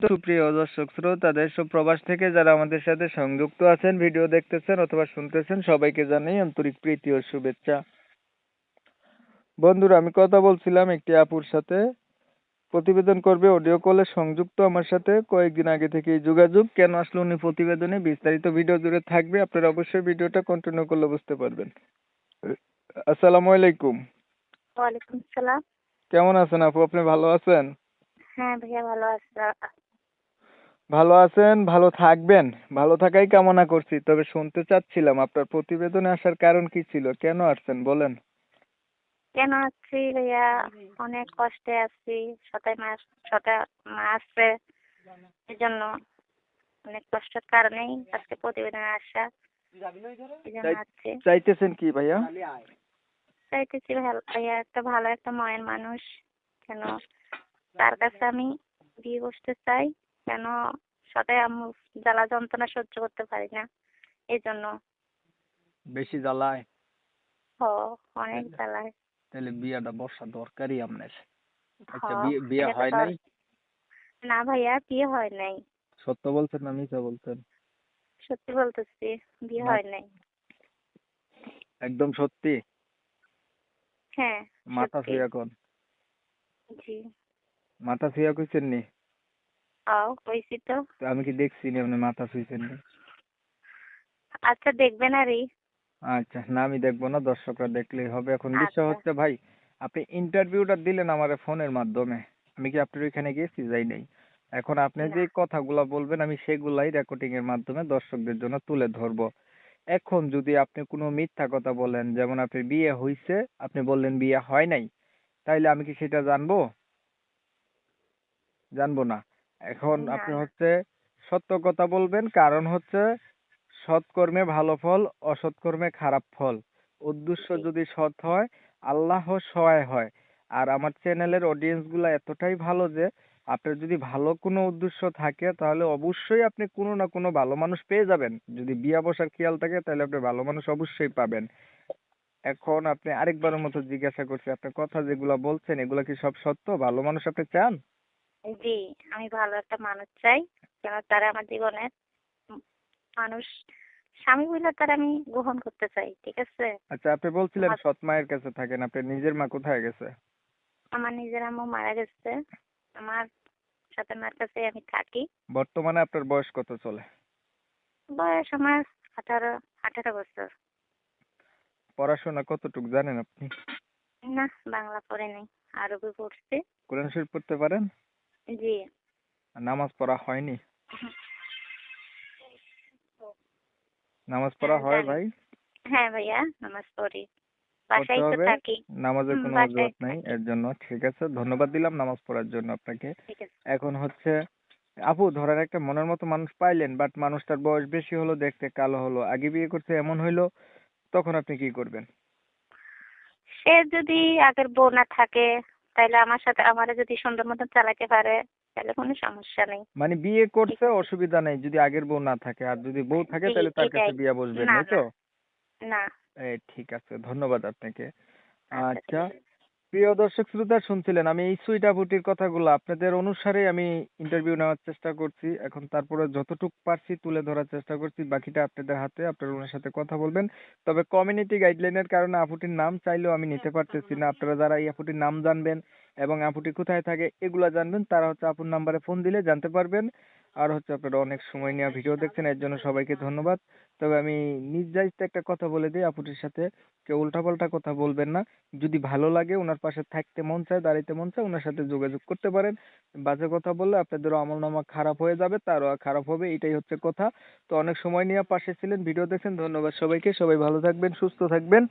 সুপ্রিয় দর্শক শ্রোতা দেশ ও প্রবাস থেকে যারা আমাদের সাথে সংযুক্ত আছেন, ভিডিও দেখতেছেন অথবা শুনতেছেন, সবাইকে জানাই আন্তরিক প্রীতি ও শুভেচ্ছা। বন্ধুরা, আমি কথা বলছিলাম একটি আপুর সাথে, প্রতিবেদন করবে, অডিও কলে সংযুক্ত আমার সাথে, কয়েকদিন আগে থেকেই যোগাযোগ। কেন আসলে উনি প্রতিবেদনে, বিস্তারিত ভিডিও জুড়ে থাকবে, আপনারা অবশ্যই ভিডিওটা কন্টিনিউ করলে বুঝতে পারবেন। আসসালামু আলাইকুম। ওয়ালাইকুম সালাম। কেমন আছেন আপু? আপনি ভালো আছেন? হ্যাঁ ভাইয়া, ভালো আছে। ভালো আছেন, ভালো থাকবেন, ভালো থাকাই কামনা করছি। তবে শুনতে চাচ্ছিলাম আপনার প্রতিবেদনে আসার কারণ কি ছিল, কেন আসছেন বলেন। কেন আছি ভাইয়া? অনেক কষ্টে আছি। সতের মাসে এই জন্য অনেক কষ্টের কারণেই আজকে প্রতিবেদনে আসা। এই জন্য আছি। চাইতেছেন কি ভাইয়া? চাইতেছি ভাইয়া একটা ভালো একটা মায়ের মানুষ, কেন তার কাছে আমি বিয়ে বসতে চাই। কেন সদাই আম্মু জ্বালা যন্ত্রণা সহ্য করতে পারি না, এই জন্য। বেশি জ্বালায়? অনেক জ্বালায়। তাহলে বিয়েটা বসা দরকারই আপনার। আচ্ছা, হ বিয়ে হয় নাই? না ভাইয়া, বিয়ে হয় নাই। সত্য বলছেন না মিথ্যা বলছেন? সত্যি বলতেছি, বিয়ে হয় নাই। একদম সত্যি? হ্যাঁ মাথা সত্যি। ছুঁয়া কোন? জি। মাথা ছুঁয়া কইছেন নি? হয়েছি তো। তো আমি কি দেখছি নি আপনি মাথা ছুঁইছেন নি? আচ্ছা, দেখবেন আরই। আচ্ছা, না আমি দেখবো না, দর্শকরা দেখলেই হবে। এখন বিষয় আচ্ছা। হচ্ছে ভাই, আপনি ইন্টারভিউটা দিলেন আমার ফোনের মাধ্যমে, আমি কি আপনার ওইখানে গেছি? যাই নাই। এখন আপনি না যে কথাগুলা বলবেন আমি সেগুলাই রেকর্ডিং এর মাধ্যমে দর্শকদের জন্য তুলে ধরবো। এখন যদি আপনি কোনো মিথ্যা কথা বলেন, যেমন আপনি বিয়ে হইছে, আপনি বললেন বিয়ে হয় নাই, তাইলে আমি কি সেটা জানবো? জানবো না। এখন না আপনি না হচ্ছে সত্য কথা বলবেন, কারণ হচ্ছে সৎকর্মে ভালো ফল, অসৎ কর্মে খারাপ ফল। উদ্দেশ্য জি যদি সৎ হয়, আল্লাহ সহায় হয়। আর আমার চ্যানেলের অডিয়েন্স গুলা এতটাই ভালো যে আপনার যদি ভালো কোনো উদ্দেশ্য থাকে তাহলে অবশ্যই আপনি কোনো না কোনো ভালো মানুষ পেয়ে যাবেন। যদি বিয়া বসার খেয়াল থাকে তাহলে আপনি ভালো মানুষ অবশ্যই পাবেন। এখন আপনি আরেকবারের মতো জিজ্ঞাসা করছি, আপনার কথা যেগুলা বলছেন এগুলা কি সব সত্য? ভালো মানুষ আপনি চান? জি, আমি ভালো একটা মানুষ চাই। কেন তারা আমার জীবনের উম মানুষ, স্বামী বলে তারা আমি গ্রহণ করতে চাই। ঠিক আছে। আচ্ছা, আপনি বলছিলেন আমার সৎ মায়ের কাছে থাকেন, আপনার নিজের মা কোথায় গেছে? আমার নিজের আম্মু মারা গেছে। আমার সাথে মার কাছে আমি থাকি। বর্তমানে আপনার বয়স কত চলে? বয়স আমার 18 বছর। পড়াশোনা কতটুক জানেন আপনি? না, বাংলা পড়ে নাই, আরবি পড়ছি। কোরআন শরীফ পড়তে পারেন? জি। আর নামাজ পড়া হয়নি? নামাজ পড়া হ্যাঁ হয় জানি। ভাই? হ্যাঁ ভাইয়া, নামাজ পড়ি। পড়তে বাসায় তো হবে। থাকি। নামাজের কোনো বাসায় অজুহাত নাই থাকি। এর জন্য। ঠিক আছে, ধন্যবাদ দিলাম নামাজ পড়ার জন্য আপনাকে। ঠিক আছে। এখন হচ্ছে আপু, ধরেন একটা মনের মতো মানুষ পাইলেন, বাট মানুষটার বয়স বেশি হলো, দেখতে কালো হলো, আগে বিয়ে করছে এমন হইলো, তখন আপনি কি করবেন? সে যদি আগের বউ না থাকে, তাহলে আমার সাথে আমারে যদি সুন্দর মতন চালাতে পারে, তাহলে কোনো সমস্যা নেই। মানে বিয়ে ঠিক করছে আছে। অসুবিধা নেই যদি আগের বউ না থাকে, আর যদি বউ থাকে জি, তাহলে তার কাছে এটাই। বিয়া বসবেন, না এই না তো? না। এই ঠিক আছে, ধন্যবাদ আপনাকে। আচ্ছা, ঠিক আচ্ছা, আছে। প্রিয় দর্শক শ্রোতা, শুনছিলেন আমি এই সুইট আপুটির কথাগুলো, আপনাদের অনুসারে আমি ইন্টারভিউ নেওয়ার চেষ্টা করছি। এখন তারপরে যতটুকু পারছি তুলে ধরার চেষ্টা করছি, বাকিটা আপনাদের হাতে, আপনারা ওনার সাথে কথা বলবেন। তবে কমিউনিটি গাইডলাইনের কারণে আপুটির নাম চাইলেও আমি নিতে পারতেছি না। আপনারা যারা এই আপুটির নাম জানবেন এবং আপুটি কোথায় থাকে এগুলা জানবেন, তারা হচ্ছে আপুর নাম্বারে ফোন দিলে জানতে পারবেন। আর হচ্ছে আপনারা অনেক সময় নিয়ে ভিডিও দেখছেন, এর জন্য সবাইকে ধন্যবাদ। তবে আমি নিজ দায়িত্বে একটা কথা বলে দিই, আপুটির সাথে কেউ উল্টাপাল্টা কথা বলবেন না। যদি ভালো লাগে, ওনার পাশে থাকতে মন চায়, দাঁড়াইতে মন চায়, ওনার সাথে যোগাযোগ করতে পারেন। বাজে কথা বললে আপনাদেরও আমলনামা খারাপ হয়ে যাবে, তারও খারাপ হবে, এটাই হচ্ছে কথা। তো অনেক সময় নিয়ে পাশে ছিলেন, ভিডিও দেখেন, ধন্যবাদ সবাইকে। সবাই ভালো থাকবেন, সুস্থ থাকবেন।